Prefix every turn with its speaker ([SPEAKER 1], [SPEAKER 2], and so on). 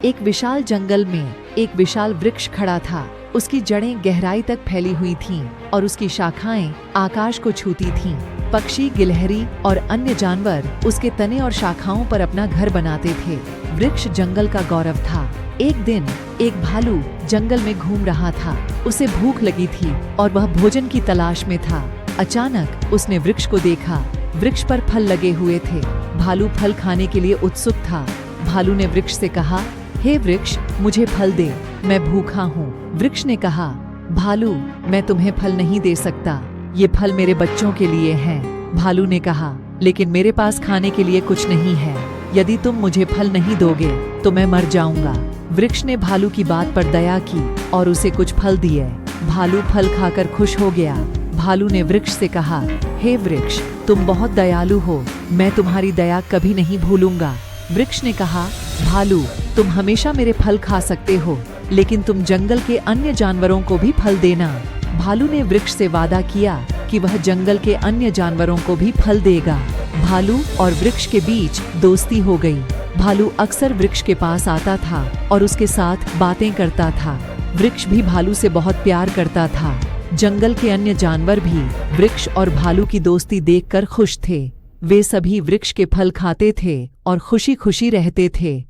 [SPEAKER 1] एक विशाल जंगल में एक विशाल वृक्ष खड़ा था। उसकी जड़ें गहराई तक फैली हुई थीं और उसकी शाखाएं आकाश को छूती थीं। पक्षी, गिलहरी और अन्य जानवर उसके तने और शाखाओं पर अपना घर बनाते थे। वृक्ष जंगल का गौरव था। एक दिन एक भालू जंगल में घूम रहा था। उसे भूख लगी थी और वह भोजन की तलाश में था। अचानक उसने वृक्ष को देखा। वृक्ष पर फल लगे हुए थे। भालू फल खाने के लिए उत्सुक था। भालू ने वृक्ष से कहा, हे वृक्ष, मुझे फल दे, मैं भूखा हूँ। वृक्ष ने कहा, भालू, मैं तुम्हें फल नहीं दे सकता, ये फल मेरे बच्चों के लिए हैं। भालू ने कहा, लेकिन मेरे पास खाने के लिए कुछ नहीं है। यदि तुम मुझे फल नहीं दोगे तो मैं मर जाऊंगा। वृक्ष ने भालू की बात पर दया की और उसे कुछ फल दिए। भालू फल खाकर खुश हो गया। भालू ने वृक्ष से कहा, हे वृक्ष, तुम बहुत दयालु हो, मैं तुम्हारी दया कभी नहीं भूलूंगा। वृक्ष ने कहा, भालू, तुम हमेशा मेरे फल खा सकते हो, लेकिन तुम जंगल के अन्य जानवरों को भी फल देना। भालू ने वृक्ष से वादा किया कि वह जंगल के अन्य जानवरों को भी फल देगा। भालू और वृक्ष के बीच दोस्ती हो गई। भालू अक्सर वृक्ष के पास आता था और उसके साथ बातें करता था। वृक्ष भी भालू से बहुत प्यार करता था। जंगल के अन्य जानवर भी वृक्ष और भालू की दोस्ती देखकर खुश थे। वे सभी वृक्ष के फल खाते थे और खुशी खुशी रहते थे।